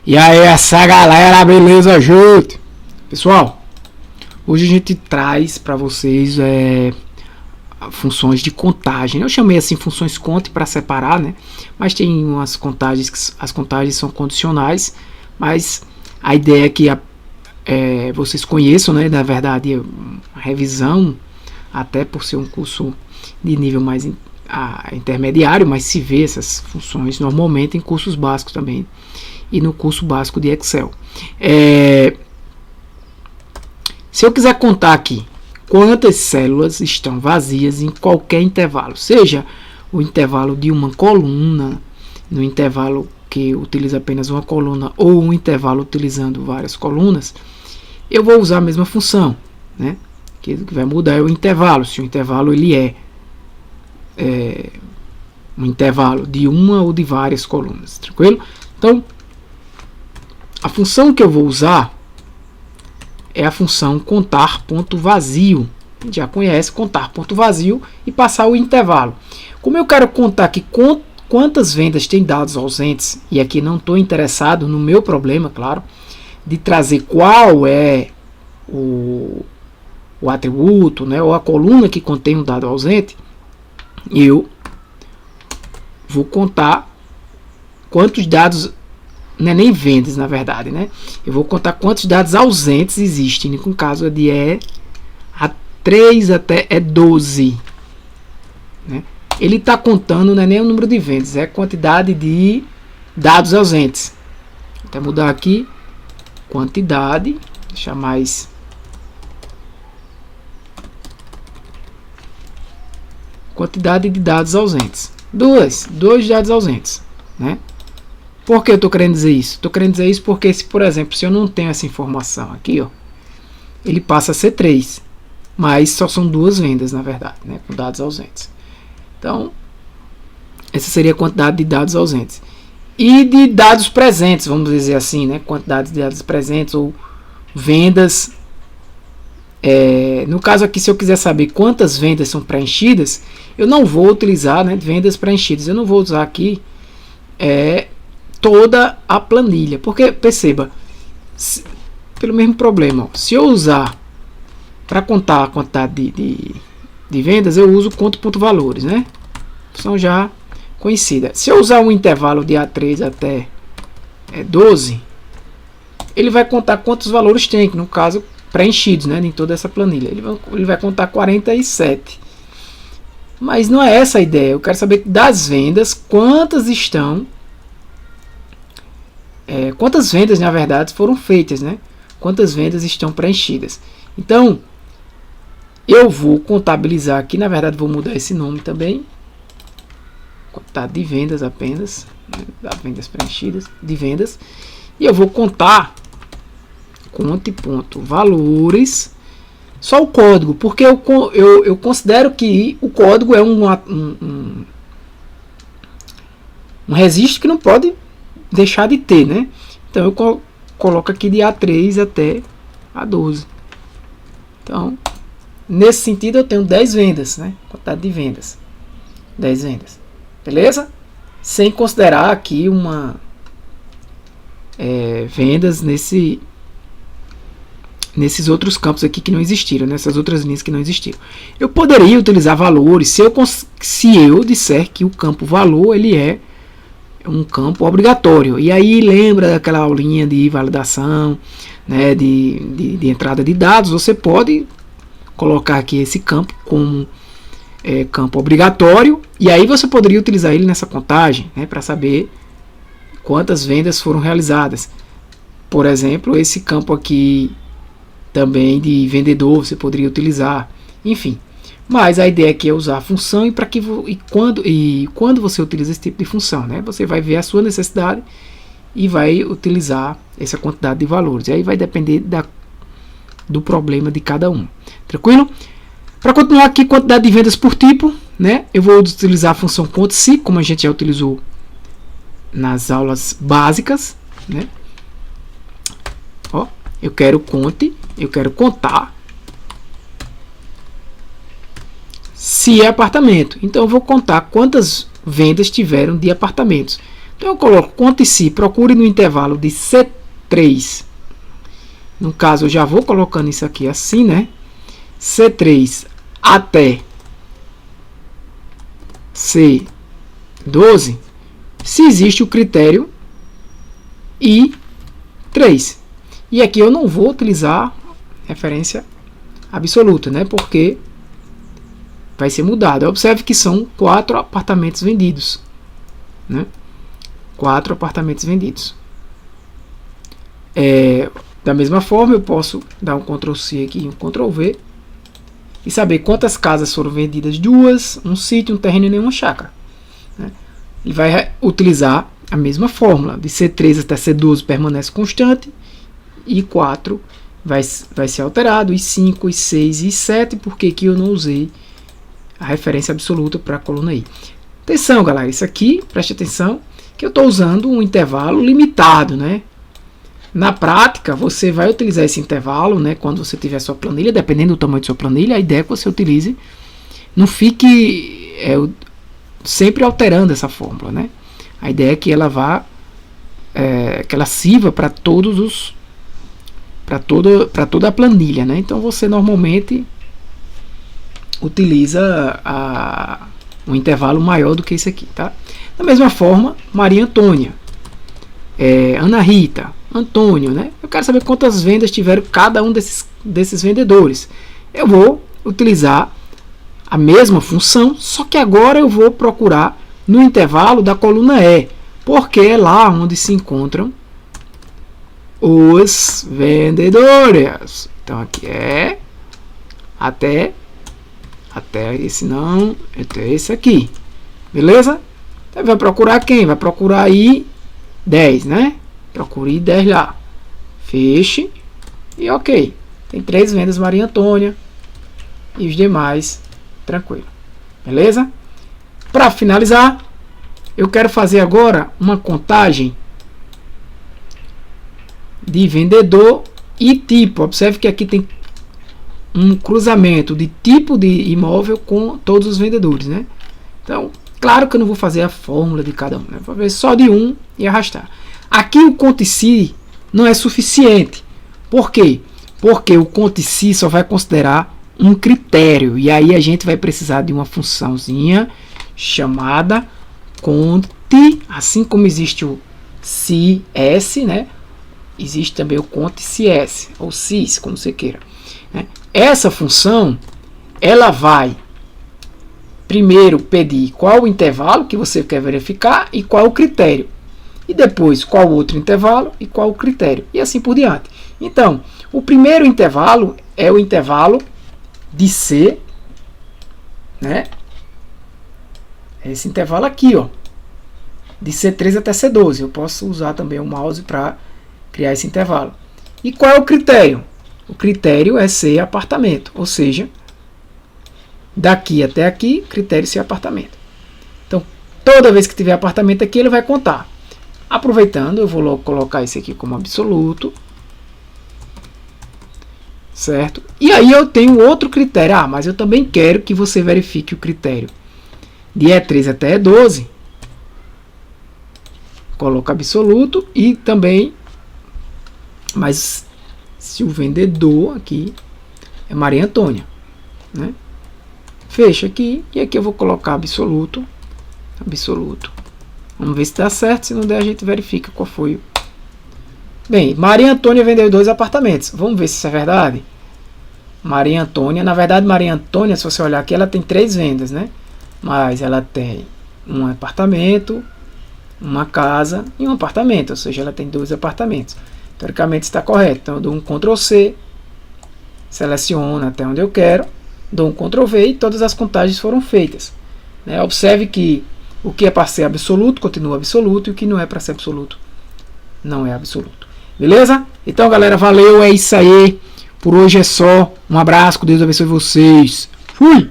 E aí, essa galera, beleza, gente? Pessoal, hoje a gente traz para vocês funções de contagem. Eu chamei assim funções conte para separar, né? Mas tem umas contagens que as contagens são condicionais, mas a ideia é que vocês conheçam, né? Na verdade, a revisão, até por ser um curso de nível mais intermediário, mas se vê essas funções normalmente em cursos básicos também e no curso básico de Excel. Se eu quiser contar aqui quantas células estão vazias em qualquer intervalo, seja o intervalo de uma coluna, no intervalo que utiliza apenas uma coluna, ou um intervalo utilizando várias colunas, eu vou usar a mesma função, né? Que vai mudar é o intervalo, se o intervalo ele é um intervalo de uma ou de várias colunas, tranquilo? Então, a função que eu vou usar é a função contar ponto vazio. A gente já conhece contar ponto vazio e passar o intervalo. Como eu quero contar aqui quantas vendas tem dados ausentes, e aqui não estou interessado no meu problema, claro, de trazer qual é o atributo, né, ou a coluna que contém um dado ausente, eu vou contar quantos dados, não é nem vendas na verdade, né? Eu vou contar quantos dados ausentes existem, no caso de A3 até 12, né? Ele está contando, não é nem o número de vendas, é a quantidade de dados ausentes. Vou até mudar aqui, quantidade, deixar mais quantidade de dados ausentes. Dois dados ausentes, né? Por que eu estou querendo dizer isso? Estou querendo dizer isso porque, por exemplo, se eu não tenho essa informação aqui, ó, ele passa a ser 3, mas só são 2 vendas, na verdade, né, com dados ausentes. Então, essa seria a quantidade de dados ausentes. E de dados presentes, vamos dizer assim, né, quantidade de dados presentes ou vendas. No caso aqui, se eu quiser saber quantas vendas são preenchidas, eu não vou utilizar, né, vendas preenchidas. Eu não vou usar aqui toda a planilha, porque perceba, pelo mesmo problema, ó, se eu usar para contar a quantidade de vendas, eu uso conto.valores, né? São já conhecidas. Se eu usar um intervalo de A3 até 12, ele vai contar quantos valores tem, que no caso preenchidos, né, em toda essa planilha. Ele vai contar 47. Mas não é essa a ideia. Eu quero saber das vendas quantas estão. Quantas vendas, na verdade, foram feitas, né? Quantas vendas estão preenchidas. Então, eu vou contabilizar aqui, na verdade, vou mudar esse nome também. Quantidade de vendas apenas, né? Das vendas preenchidas, de vendas. E eu vou contar, conte.valores, só o código, porque eu considero que o código é um registro que não pode deixar de ter, né? Então eu coloco aqui de A3 até A12. Então, nesse sentido eu tenho 10 vendas, né? Quantidade de vendas. 10 vendas. Beleza? Sem considerar aqui vendas nesses outros campos aqui que não existiram, nessas outras linhas que não existiram. Eu poderia utilizar valores se eu disser que o campo valor ele é um campo obrigatório. E aí lembra daquela aulinha de validação, né, de entrada de dados. Você pode colocar aqui esse campo como campo obrigatório, e aí você poderia utilizar ele nessa contagem, né, para saber quantas vendas foram realizadas. Por exemplo, esse campo aqui também de vendedor você poderia utilizar, enfim. Mas a ideia aqui é usar a função quando você utiliza esse tipo de função, né? Você vai ver a sua necessidade e vai utilizar essa quantidade de valores. E aí vai depender do problema de cada um. Tranquilo? Para continuar aqui, quantidade de vendas por tipo, né? Eu vou utilizar a função conte-se, como a gente já utilizou nas aulas básicas, né? Ó, eu quero contar se é apartamento. Então eu vou contar quantas vendas tiveram de apartamentos. Então eu coloco conte se, procure no intervalo de C3. No caso, eu já vou colocando isso aqui assim, né? C3 até C12, se existe o critério I3. E aqui eu não vou utilizar referência absoluta, né? Porque vai ser mudado. Observe que são 4 apartamentos vendidos, né? 4 apartamentos vendidos. Da mesma forma, eu posso dar um Ctrl C aqui e um Ctrl V e saber quantas casas foram vendidas: 2, um sítio, um terreno e nenhuma chácara, né? Ele vai utilizar a mesma fórmula, de C3 até C12 permanece constante, e 4 vai ser alterado, e 5, e 6 e 7, porque aqui eu não usei a referência absoluta para a coluna I. Atenção, galera, isso aqui, preste atenção, que eu estou usando um intervalo limitado, né? Na prática, você vai utilizar esse intervalo, né, quando você tiver sua planilha, dependendo do tamanho de sua planilha, a ideia é que você utilize, não fique sempre alterando essa fórmula, né? A ideia é que ela vá, que ela sirva para todos para toda a planilha, né? Então você normalmente utiliza um intervalo maior do que esse aqui, tá? Da mesma forma, Maria Antônia, Ana Rita, Antônio, né? Eu quero saber quantas vendas tiveram cada um desses vendedores. Eu vou utilizar a mesma função, só que agora eu vou procurar no intervalo da coluna E, porque é lá onde se encontram os vendedores. Então aqui é até esse não, até esse aqui. Beleza? Então vai procurar quem? Vai procurar aí 10, né? Procure 10 lá. Feche. E ok. Tem 3 vendas Maria Antônia. E os demais, tranquilo. Beleza? Para finalizar, eu quero fazer agora uma contagem de vendedor e tipo. Observe que aqui tem um cruzamento de tipo de imóvel com todos os vendedores, né? Então, claro que eu não vou fazer a fórmula de cada um, né? Vou ver só de um e arrastar. Aqui o conte se não é suficiente. Por quê? Porque o conte se só vai considerar um critério. E aí a gente vai precisar de uma funçãozinha chamada conte, assim como existe o cs, né? Existe também o conte cs, ou cis, como você queira, né? Essa função, ela vai primeiro pedir qual o intervalo que você quer verificar e qual o critério. E depois qual outro intervalo e qual o critério. E assim por diante. Então, o primeiro intervalo é o intervalo de C, né? Esse intervalo aqui, ó, de C3 até C12. Eu posso usar também o mouse para criar esse intervalo. E qual é o critério? O critério é ser apartamento, ou seja, daqui até aqui, critério ser apartamento. Então, toda vez que tiver apartamento aqui, ele vai contar. Aproveitando, eu vou logo colocar esse aqui como absoluto. Certo? E aí eu tenho outro critério. Ah, mas eu também quero que você verifique o critério de E3 até E12. Coloco absoluto e também, mas se o vendedor aqui é Maria Antônia, né? Fecha aqui e aqui eu vou colocar absoluto. Vamos ver se dá certo. Se não der, a gente verifica qual foi. Bem, Maria Antônia vendeu 2 apartamentos. Vamos ver se isso é verdade. Maria Antônia, na verdade, Maria Antônia, se você olhar aqui, ela tem 3 vendas, né? Mas ela tem um apartamento, uma casa e um apartamento. Ou seja, ela tem 2 apartamentos. Teoricamente está correto. Então eu dou um Ctrl C, seleciono até onde eu quero, dou um Ctrl V e todas as contagens foram feitas, né? Observe que o que é para ser absoluto continua absoluto e o que não é para ser absoluto não é absoluto. Beleza? Então, galera, valeu, é isso aí. Por hoje é só. Um abraço, que Deus abençoe vocês. Fui!